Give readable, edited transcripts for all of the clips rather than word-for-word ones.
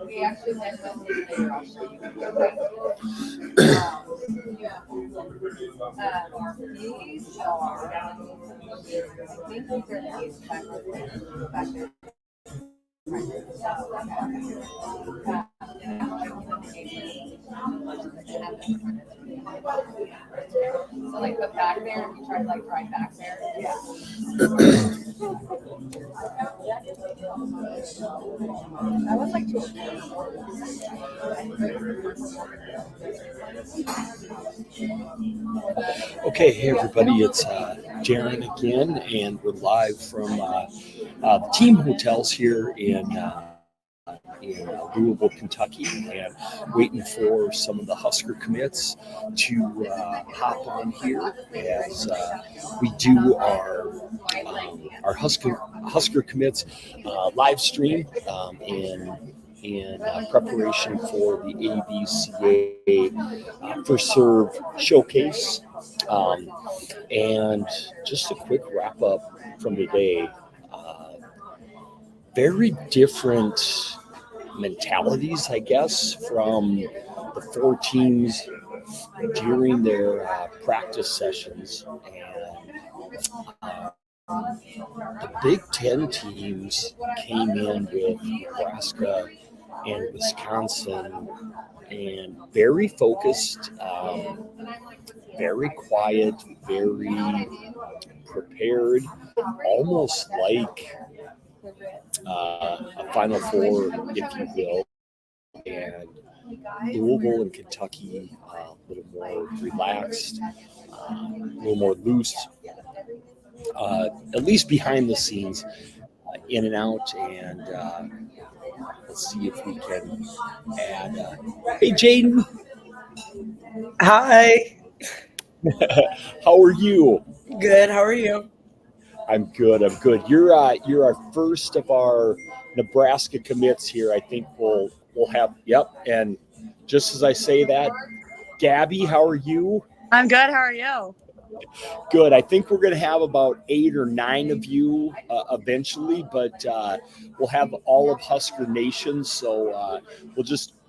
We actually went later. I'll show you. These are, I think these are these back there. So like the back there, if you try to like drive back there, yeah. I was like Okay, hey everybody, it's Darren again, and we're live from the team hotels here in Louisville, Kentucky, and waiting for some of the Husker commits to hop on here as we do our Husker commits live stream in preparation for the ABCA First Serve Showcase. And just a quick wrap up from today. Very different mentalities, I guess, from the four teams during their practice sessions. And the Big Ten teams came in with Nebraska and Wisconsin and very focused, very quiet, very prepared, almost like a Final Four, if you will. And Louisville and Kentucky, a little more relaxed, a little more loose, at least behind the scenes, in and out. And let's see if we can add. Hey, Jaden. Hi. How are you? Good. How are you? I'm good. You're our first of our Nebraska commits here. I think we'll have. Yep. And just as I say that, Gabby, how are you? I'm good. How are you? Good. I think we're going to have about 8 or 9 of you eventually, but we'll have all of Husker Nation. So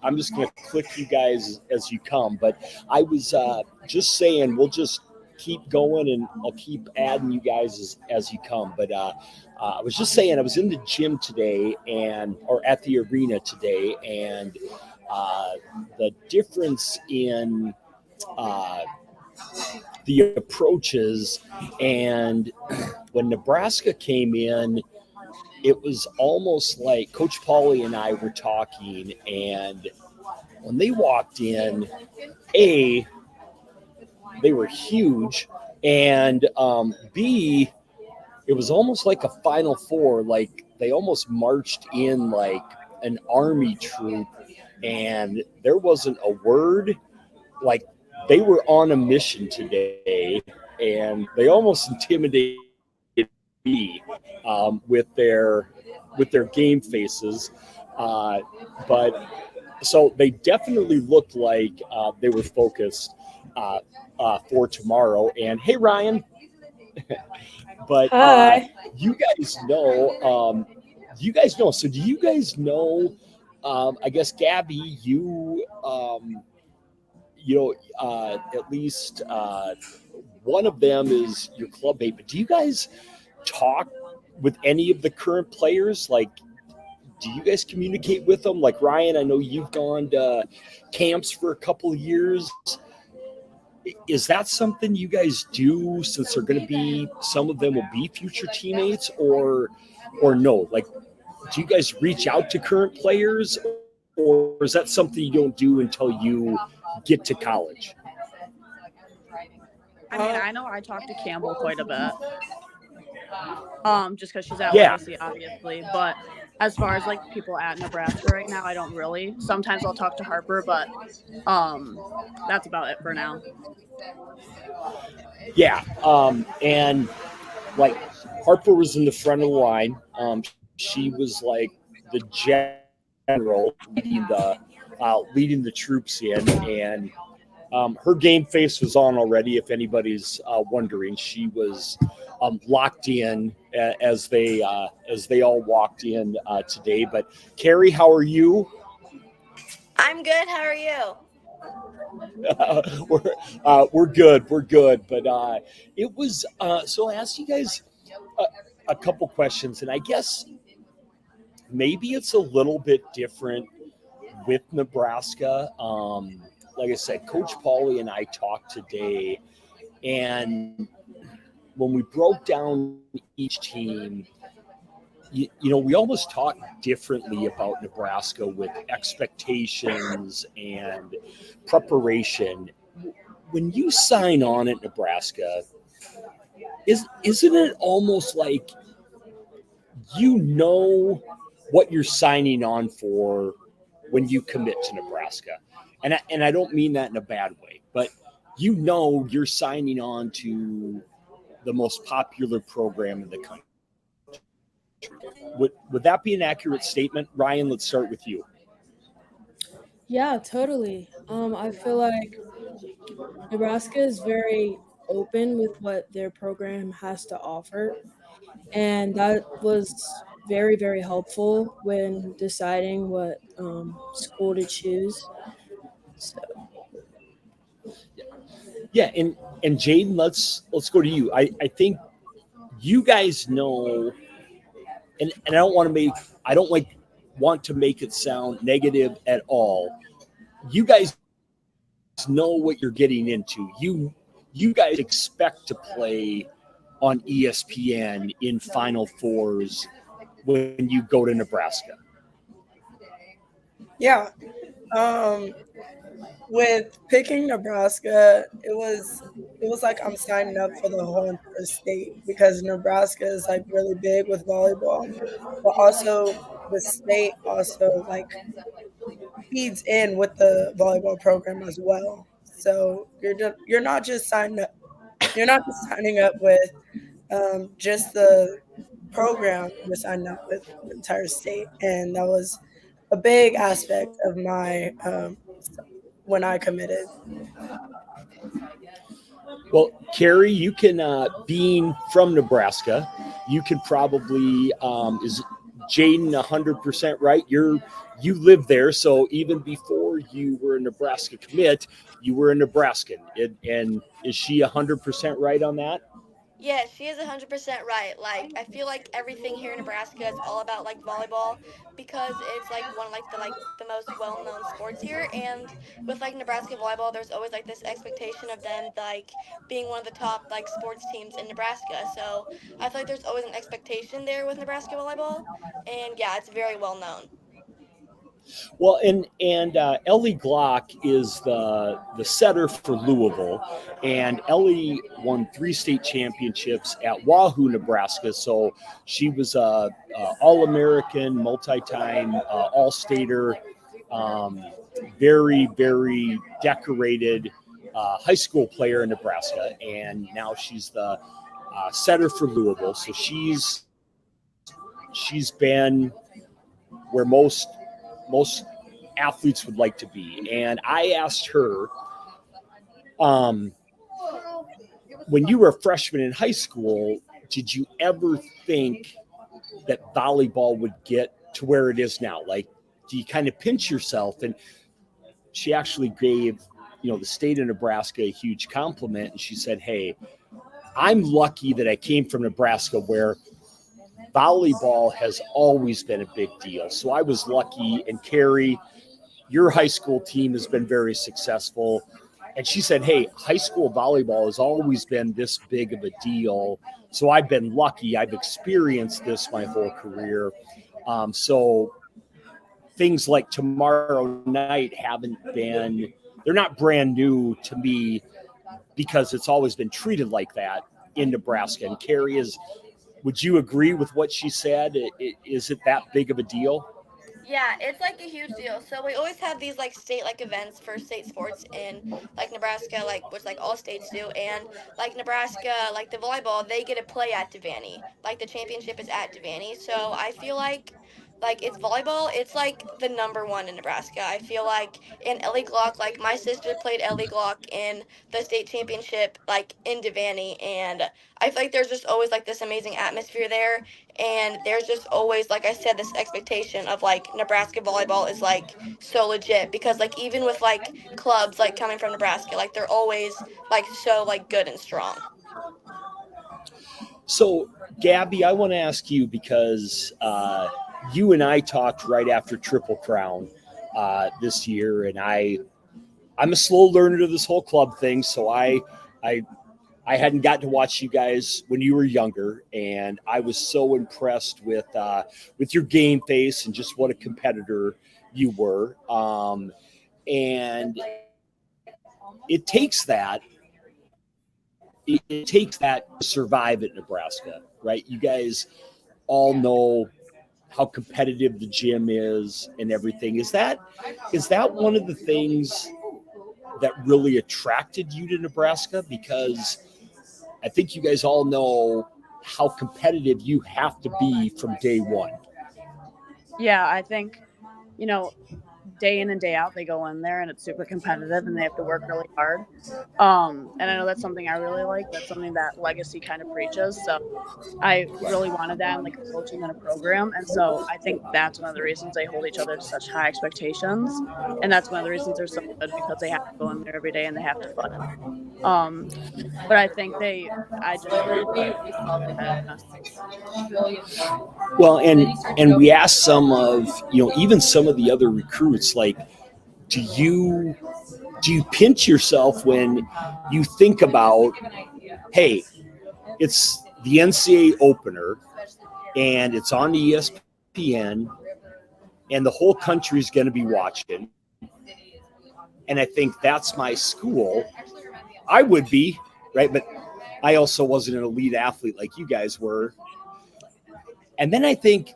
I'm just going to click you guys as you come. But I was just saying, we'll just keep going and I'll keep adding you guys as you come. But I was just saying, I was in the gym today or at the arena today, and the difference in the approaches, and when Nebraska came in, it was almost like Coach Pauly and I were talking, and when they walked in, they were huge, and B, it was almost like a Final Four, like they almost marched in like an army troop, and there wasn't a word, like they were on a mission today, and they almost intimidated me with their game faces, but so they definitely looked like they were focused for tomorrow. And hey, Ryan, but you guys know. So do you guys know? I guess Gabby, you. At least one of them is your club mate. But do you guys talk with any of the current players? Like, do you guys communicate with them? Like Ryan, I know you've gone to camps for a couple of years. Is that something you guys do, since they're going to be, some of them will be future teammates, or no? Like, do you guys reach out to current players, or is that something you don't do until you get to college? I mean, I know I talk to Campbell quite a bit. Just because she's at Legacy, obviously. But as far as like people at Nebraska right now, I don't really. Sometimes I'll talk to Harper, but that's about it for now. Yeah. And like Harper was in the front of the line. She was like the general leading the troops in, and her game face was on already. If anybody's wondering, she was locked in as they all walked in today. But Carrie, how are you? I'm good. How are you? we're we're good. We're good. But it was so I asked you guys a, a couple questions, and I guess maybe it's a little bit different with Nebraska. Like I said, Coach Pauly and I talked today, and when we broke down each team, we almost talk differently about Nebraska with expectations and preparation. When you sign on at Nebraska, isn't it almost like you know what you're signing on for when you commit to Nebraska? And I don't mean that in a bad way, but you know you're signing on to the most popular program in the country. Would that be an accurate statement? Ryan, let's start with you. Yeah, totally. I feel like Nebraska is very open with what their program has to offer, and that was very, very helpful when deciding what school to choose. So, Yeah, and Jaden, let's go to you. I think you guys know, and I don't like want to make it sound negative at all. You guys know what you're getting into. You guys expect to play on ESPN in Final Fours when you go to Nebraska. Yeah. Um, with picking Nebraska, it was like I'm signing up for the whole entire state because Nebraska is like really big with volleyball, but also the state also like feeds in with the volleyball program as well. So you're not just signing up you're not just signing up with just the program, you're signing up with the entire state, and that was a big aspect of my when I committed. Well, Carrie, you can, being from Nebraska, you could probably, is Jaden 100% right? You live there, so even before you were a Nebraska commit, you were a Nebraskan. And is she 100% right on that? Yeah, she is 100% right. Like, I feel like everything here in Nebraska is all about like volleyball because it's like one of like the most well-known sports here. And with like Nebraska volleyball, there's always like this expectation of them like being one of the top like sports teams in Nebraska. So I feel like there's always an expectation there with Nebraska volleyball, and yeah, it's very well known. Well, and Ellie Glock is the setter for Louisville, and Ellie won 3 state championships at Wahoo, Nebraska. So she was a All American, multi-time All Stater, um, very decorated high school player in Nebraska, and now she's the setter for Louisville. So she's been where most athletes would like to be. And I asked her, um, when you were a freshman in high school, did you ever think that volleyball would get to where it is now? Like, do you kind of pinch yourself? And she actually gave, the state of Nebraska a huge compliment. And she said, hey, I'm lucky that I came from Nebraska where volleyball has always been a big deal. So I was lucky. And Carrie, your high school team has been very successful. And she said, hey, high school volleyball has always been this big of a deal. So I've been lucky. I've experienced this my whole career. So things like tomorrow night haven't been, they're not brand new to me because it's always been treated like that in Nebraska. And Carrie, would you agree with what she said? Is it that big of a deal? Yeah, it's like a huge deal. So we always have these like state like events for state sports in like Nebraska, like which like all states do, and like Nebraska, like the volleyball, they get to play at Devaney. Like the championship is at Devaney. So I feel like like it's volleyball, it's like the number one in Nebraska. I feel like in Ellie Glock, like my sister played Ellie Glock in the state championship, like in Devaney, and I feel like there's just always like this amazing atmosphere there, and there's just always, like I said, this expectation of like Nebraska volleyball is like so legit because like even with like clubs like coming from Nebraska, like they're always like so like good and strong. So, Gabby, I want to ask you because you and I talked right after Triple Crown this year, and I'm a slow learner to this whole club thing, so I I hadn't gotten to watch you guys when you were younger, and I was so impressed with your game face and just what a competitor you were. And it takes that it takes that to survive at Nebraska, right? You guys all know how competitive the gym is and everything. Is that one of the things that really attracted you to Nebraska? Because I think you guys all know how competitive you have to be from day one. Yeah, I think, you know, day in and day out they go in there and it's super competitive and they have to work really hard. And I know that's something I really like. That's something that Legacy kind of preaches. So I really wanted that in like a coaching and a program. And so I think that's one of the reasons they hold each other to such high expectations. And that's one of the reasons they're so good because they have to go in there every day and they have to fight. Um, but I think I just really like competitiveness. Well, and we asked some of even some of the other recruits, like, do you do you pinch yourself when you think about, hey, it's the NCAA opener and it's on the ESPN and the whole country's going to be watching, and I think that's my school. I would be, right, but I also wasn't an elite athlete like you guys were. And then I think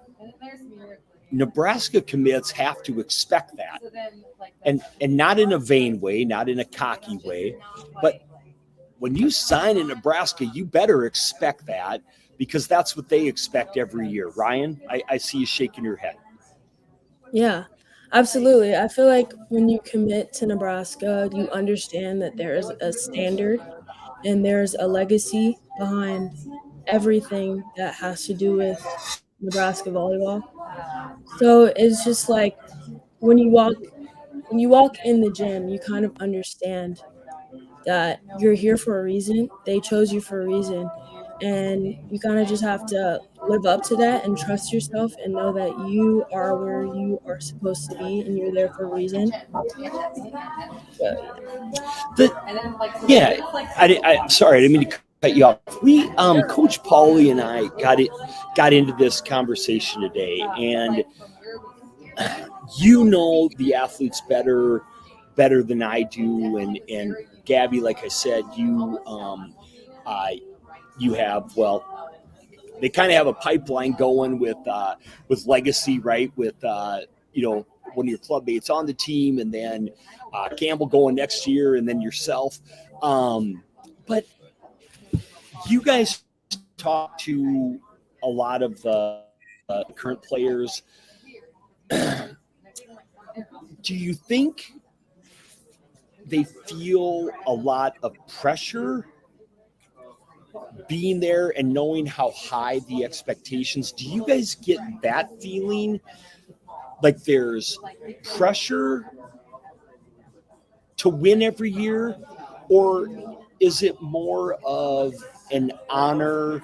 Nebraska commits have to expect that, and not in a vain way, not in a cocky way, but when you sign in Nebraska, you better expect that because that's what they expect every year. Ryan, I see you shaking your head. Yeah, absolutely. I feel like when you commit to Nebraska, you understand that there is a standard and there's a legacy behind everything that has to do with Nebraska volleyball. So it's just like when you walk when you walk in the gym, you kind of understand that you're here for a reason. They chose you for a reason. And you kind of just have to live up to that and trust yourself and know that you are where you are supposed to be and you're there for a reason. But The, yeah, sorry, I didn't mean to cut you off. We, Coach Pauly and I got into this conversation today, and the athletes better than I do, and Gabby, like I said, uh, you have, well, they kind of have a pipeline going with legacy, right? With one of your club mates on the team, and then Campbell going next year, and then yourself. But you guys talk to a lot of the current players. Do you think they feel a lot of pressure being there and knowing how high the expectations? Do you guys get that feeling like there's pressure to win every year, or is it more of an honor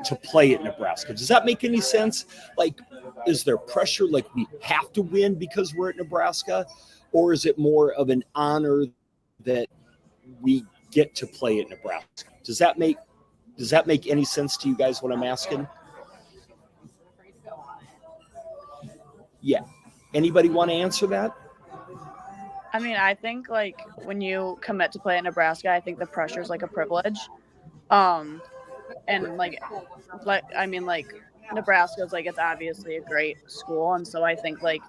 to play at Nebraska? Does that make any sense? Like, is there pressure like we have to win because we're at Nebraska, or is it more of an honor that we get to play at Nebraska? Does that make any sense to you guys? What I'm asking? Yeah. Anybody want to answer that? I mean, I think like when you commit to play at Nebraska, I think the pressure is like a privilege. Um, and like I mean, like Nebraska is like it's obviously a great school, and so I think like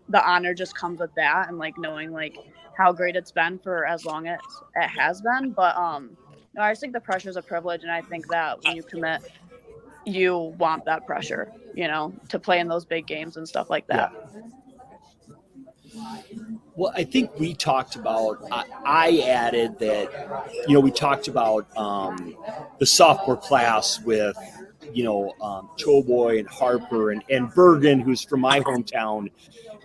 the honor just comes with that, and like knowing like how great it's been for as long as it has been. But no, I just think the pressure is a privilege, and I think that when you commit, you want that pressure, to play in those big games and stuff like Yeah. that. Well, I think we talked about. I added that. We talked about the sophomore class with Choboy and Harper and Bergen, who's from my hometown,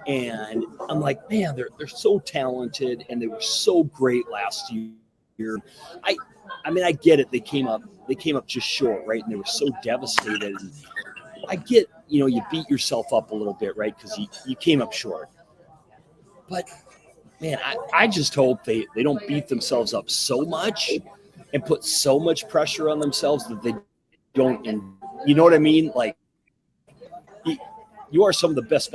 and I'm like, man, they're so talented and they were so great last year. I I mean, I get it. They came up just short, right? And they were so devastated. And I get, you beat yourself up a little bit, right? Because you came up short. But man, I just hope they don't beat themselves up so much and put so much pressure on themselves that they don't. And you know what I mean? Like you are some of the best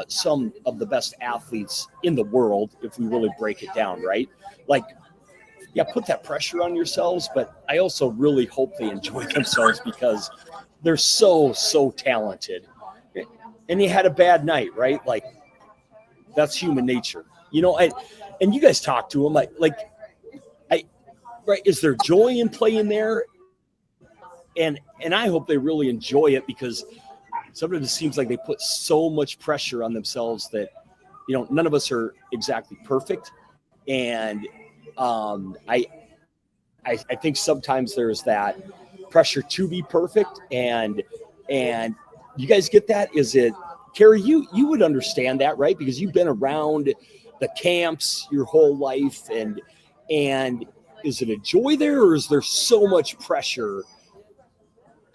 some of the best athletes in the world if we really break it down, right? Like, yeah, put that pressure on yourselves, but I also really hope they enjoy themselves because they're so talented. And he had a bad night, right? Like that's human nature, and you guys talk to him I right. Is there joy in playing there? And I hope they really enjoy it because sometimes it seems like they put so much pressure on themselves that none of us are exactly perfect, and I think sometimes there's that pressure to be perfect, and you guys get that. Is it, Carrie? You would understand that, right? Because you've been around the camps your whole life, and is it a joy there, or is there so much pressure?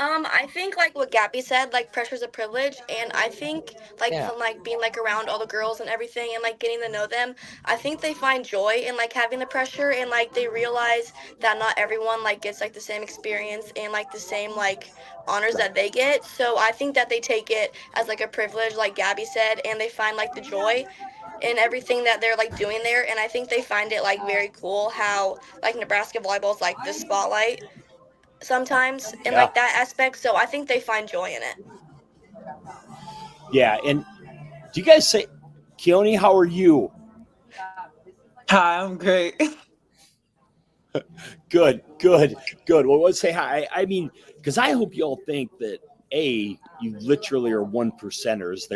I think like what Gabby said, like pressure's a privilege, and I think like Yeah, from like being like around all the girls and everything, and like getting to know them, I think they find joy in like having the pressure, and like they realize that not everyone like gets like the same experience and like the same like honors right. that they get. So I think that they take it as like a privilege, like Gabby said, and they find like the joy in everything that they're like doing there, and I think they find it like very cool how like Nebraska volleyball is like the spotlight sometimes in Yeah, like that aspect. So I think they find joy in it. yeah. And do you guys say, Keone, how are you? Hi, I'm great. Good. Well, let's say hi. I mean, because I hope you all think that you literally are one percenters.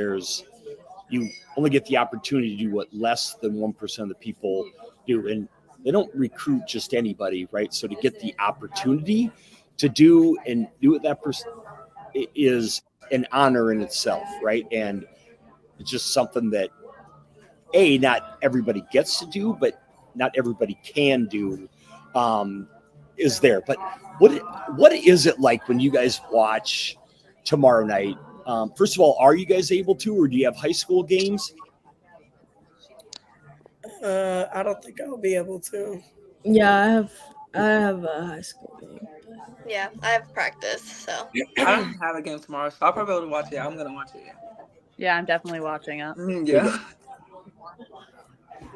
You only get the opportunity to do what less than 1% of the people do, and they don't recruit just anybody, right? So to get the opportunity to do what that person is an honor in itself, right? And it's just something that not everybody gets to do, but not everybody can do. Um, is there? But what what is it like when you guys watch tomorrow night? First of all, are you guys able to, or do you have high school games? I don't think I'll be able to. Yeah, I have a high school game. Yeah, I have practice, so. I don't have a game tomorrow, so I'll probably be able to watch it. I'm gonna watch it. Yeah. Yeah, I'm definitely watching it. Yeah.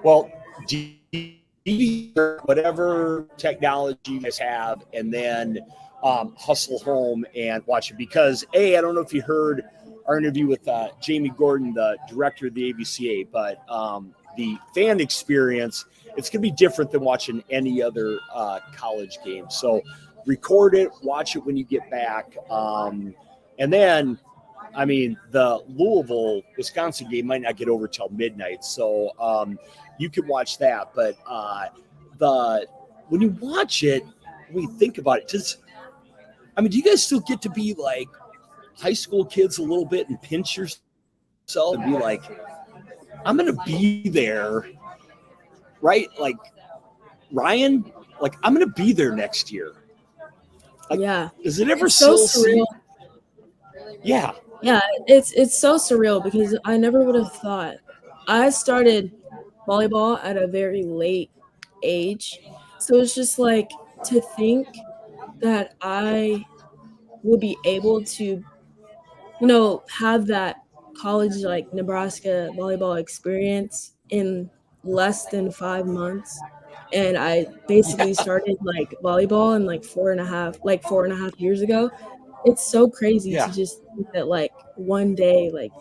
Well, DVD, whatever technology you guys have, and then hustle home and watch it. Because I don't know if you heard our interview with Jamie Gordon, the director of the ABCA, but the fan experience, it's going to be different than watching any other college game. So record it, watch it when you get back, and then I mean, the Louisville, Wisconsin game might not get over till midnight, so you can watch that. But the when you watch it, when you think about it, do you guys still get to be like high school kids a little bit and pinch yourself and be like, I'm going to be there, right? Like Ryan, like I'm going to be there next year. Like, Yeah, is it ever it's so still surreal. Yeah. Yeah, it's so surreal because I never would have thought. I started volleyball at a very late age. So it's just like to think that I would be able to, have that college like Nebraska volleyball experience in less than 5 months. And I basically started like volleyball in like 4.5 years ago. It's so crazy to Yeah. just think that like one day like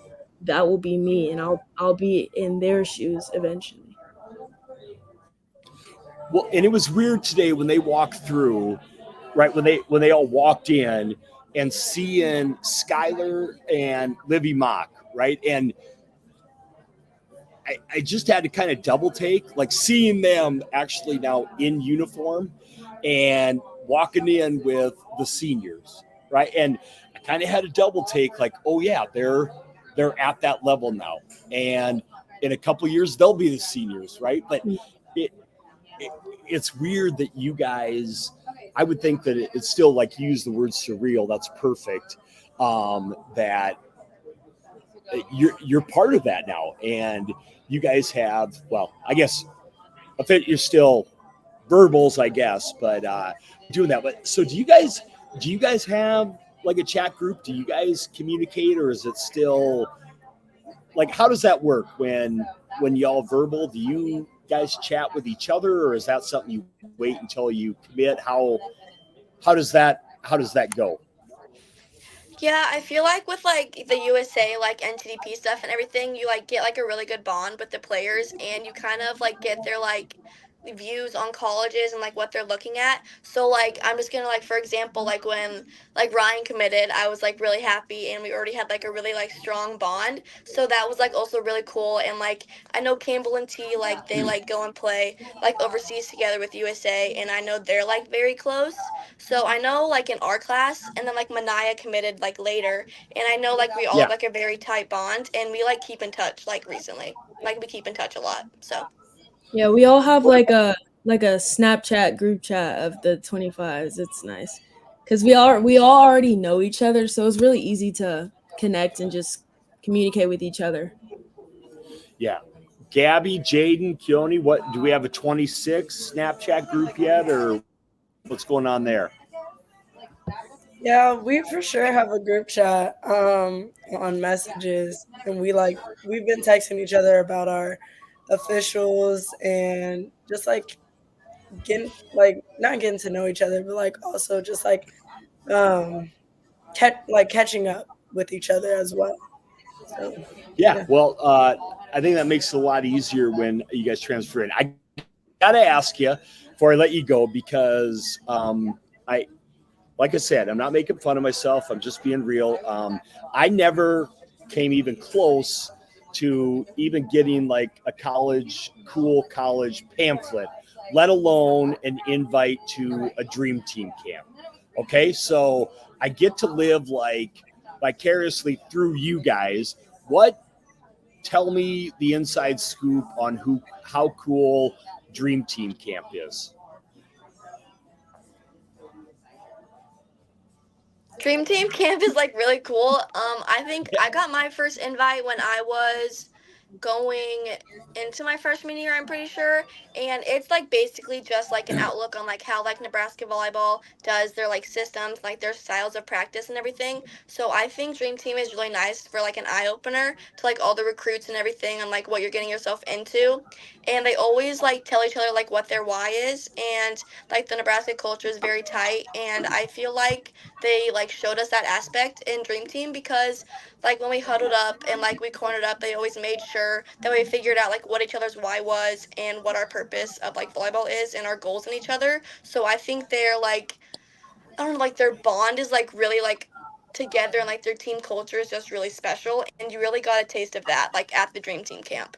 that will be me and I'll be in their shoes eventually. Well, and it was weird today when they walked through, right? When they all walked in, and seeing Skylar and Livy Mock, right? And I just had to kind of double take, like seeing them actually now in uniform and walking in with the seniors, right? And I kind of had a double take, like, oh yeah, they're at that level now, and in a couple of years they'll be the seniors, right? But it, it it's weird that you guys. I would think that it's still like you use the word surreal. That's perfect. That you're part of that now, and you guys have, well, I guess you're still verbals, I guess, but doing that. But so do you guys have like a chat group? Do you guys communicate, or is it still like, how does that work when y'all verbal? Do you guys chat with each other, or is that something you wait until you commit? How does that go? Yeah, I feel like with like the USA like NTDP stuff and everything, you like get like a really good bond with the players and you kind of like get their like views on colleges and like what they're looking at. So like I'm just gonna like for example, like when like Ryan committed, I was like really happy and we already had like a really like strong bond. So that was like also really cool and like I know Campbell and T like they like go and play like overseas together with USA and I know they're like very close. So I know like in our class and then like Manaya committed like later and I know like we all have Yeah. like a very tight bond and we like keep in touch like recently. Like we keep in touch a lot. So Yeah, we all have like a Snapchat group chat of the 25s. It's nice because we all already know each other, so it's really easy to connect and just communicate with each other. Yeah. Gabby, Jaden, Keone, what do we have a 26 Snapchat group yet, or what's going on there? Yeah, we for sure have a group chat on messages, and we've been texting each other about our officials and just like getting like not getting to know each other, but like also just like um catching up with each other as well. So Yeah, yeah. well, I think that makes it a lot easier when you guys transfer in. I gotta ask you before I let you go because like I said, I'm not making fun of myself. I'm just being real. I never came even close to even getting like a cool college pamphlet, let alone an invite to a dream team camp. Okay, so I get to live like vicariously through you guys. What Tell me the inside scoop on how cool Dream Team Camp is. Dream Team Camp is like really cool. I think I got my first invite when I was going into my freshman year, I'm pretty sure. And it's like basically just like an outlook on like how like Nebraska volleyball does their like systems, like their styles of practice and everything. So I think Dream Team is really nice for like an eye opener to like all the recruits and everything and like what you're getting yourself into. And they always like tell each other like what their why is and like the Nebraska culture is very tight and I feel like they like showed us that aspect in Dream Team because like when we huddled up and like we cornered up, they always made sure that we figured out like what each other's why was and what our purpose of like volleyball is and our goals in each other. So I think they're like I don't know, like their bond is like really like together and like their team culture is just really special and you really got a taste of that like at the Dream Team camp.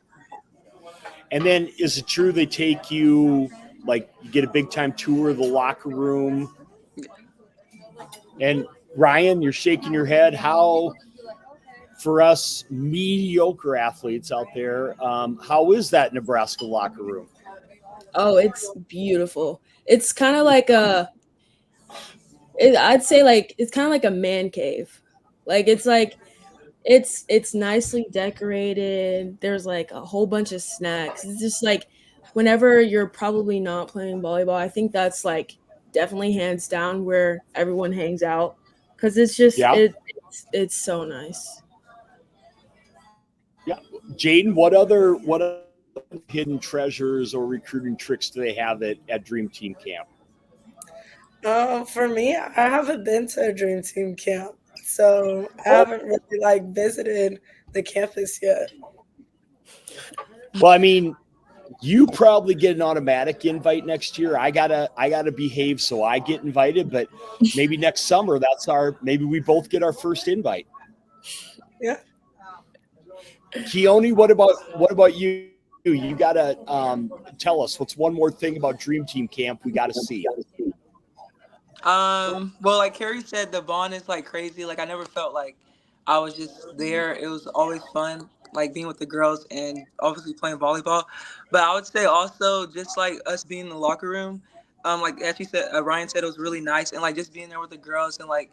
And then is it true they take you, like, you get a big time tour of the locker room? And Ryan, you're shaking your head. How, for us mediocre athletes out there, how is that Nebraska locker room? Oh, it's beautiful. It's kind of like I'd say like it's kind of like a man cave. Like it's nicely decorated. There's like a whole bunch of snacks. It's just like whenever you're probably not playing volleyball, I think that's like definitely hands down where everyone hangs out because it's just Yeah. it's so nice. Yeah. Jaden, what other hidden treasures or recruiting tricks do they have at Dream Team Camp? For me, I haven't been to a dream team camp, so I haven't really like visited the campus yet. Well, I mean, You probably get an automatic invite next year. I gotta behave so I get invited, but maybe next summer maybe we both get our first invite. Yeah. Keone, what about you? You gotta tell us what's one more thing about Dream Team Camp we gotta see. Well, like Carrie said, the bond is like crazy. Like I never felt like I was just there. It was always fun, like being with the girls and obviously playing volleyball. But I would say also just like us being in the locker room. Like as she said, Ryan said, it was really nice, and like just being there with the girls and like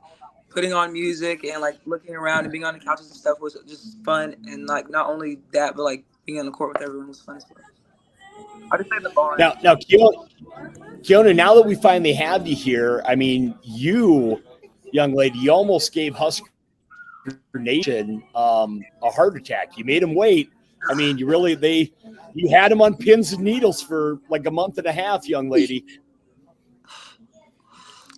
putting on music and like looking around and being on the couches and stuff was just fun. And like not only that, but like being on the court with everyone was fun as well. I just say the bond. Now, Keone, now that we finally have you here, I mean, you, young lady, you almost gave Husker Nation a heart attack. You made them wait. I mean, you had them on pins and needles for like a month and a half, young lady.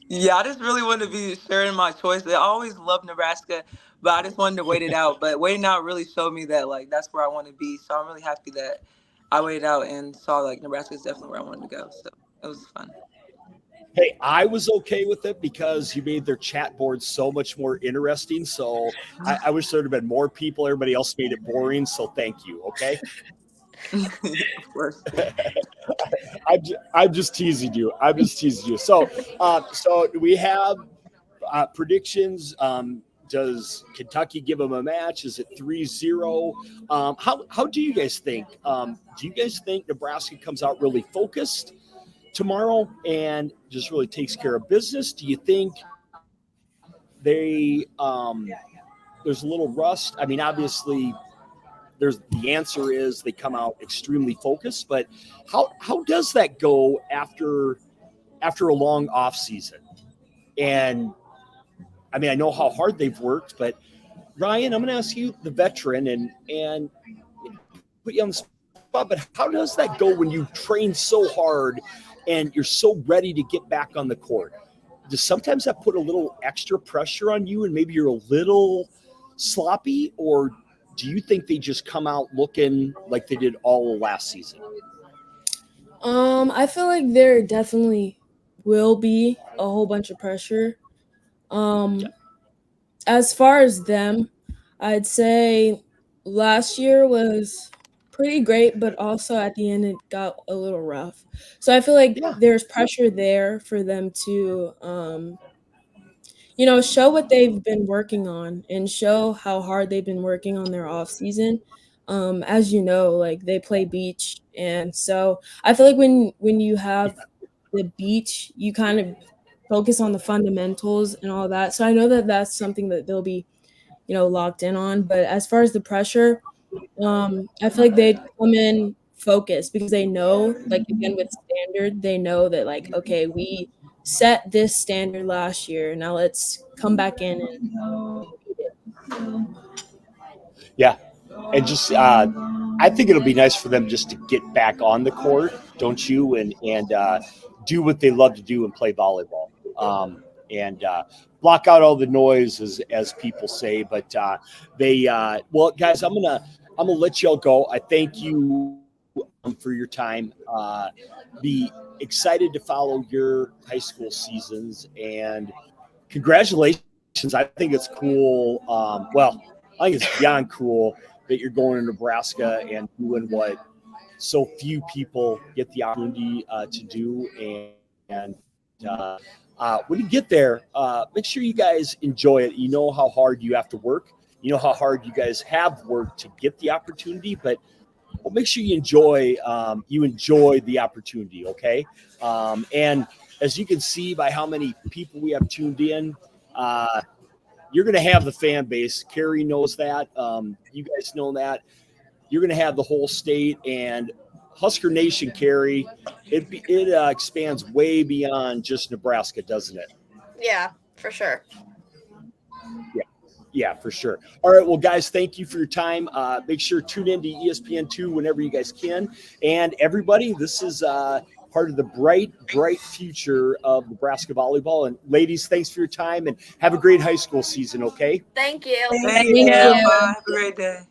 Yeah, I just really wanted to be sharing my choice. I always loved Nebraska, but I just wanted to wait it out. But waiting out really showed me that like that's where I want to be. So I'm really happy that I waited out and saw like Nebraska is definitely where I wanted to go. So it was fun. Hey, I was okay with it because you made their chat board so much more interesting. So I wish there would have been more people. Everybody else made it boring. So thank you. Okay. Of course. I'm just teasing you. So do we have predictions? Does Kentucky give them a match? Is it 3-0? How do you guys think? Do you guys think Nebraska comes out really focused tomorrow and just really takes care of business? Do you think there's a little rust? I mean, obviously, the answer is they come out extremely focused, but how does that go after a long off season? And I mean, I know how hard they've worked, but Ryan, I'm going to ask you, the veteran, and put you on the spot. But how does that go when you train so hard and you're so ready to get back on the court? Does sometimes that put a little extra pressure on you, and maybe you're a little sloppy, or do you think they just come out looking like they did all of last season? I feel like there definitely will be a whole bunch of pressure. Um, as far as them, I'd say last year was pretty great, but also at the end it got a little rough. So I feel like Yeah. there's pressure there for them to show what they've been working on and show how hard they've been working on their off season. As you know, like they play beach, and so I feel like when you have the beach, you kind of focus on the fundamentals and all that. So I know that that's something that they'll be, locked in on. But as far as the pressure, I feel like they'd come in focused because they know, like again with standard, they know that like, okay, we set this standard last year. Now let's come back in and beat it. Yeah. And just I think it'll be nice for them just to get back on the court, don't you? And do what they love to do and play volleyball. And block out all the noise, as people say. But well, guys, I'm gonna let y'all go. I thank you for your time. Be excited to follow your high school seasons, and congratulations. I think it's cool. Well, I think it's beyond cool that you're going to Nebraska and doing what so few people get the opportunity to do. And when you get there, make sure you guys enjoy it. You know how hard you have to work. You know how hard you guys have worked to get the opportunity, but make sure you enjoy the opportunity. Okay. And as you can see by how many people we have tuned in, you're going to have the fan base. Carrie knows that. You guys know that. You're going to have the whole state and Husker Nation, Carrie. It expands way beyond just Nebraska, doesn't it? Yeah, for sure. Yeah, for sure. All right, well, guys, thank you for your time. Make sure to tune in to ESPN2 whenever you guys can. And everybody, this is part of the bright future of Nebraska volleyball. And ladies, thanks for your time and have a great high school season, okay? Thank you. Thank Thank you. you. Bye. Have a great day.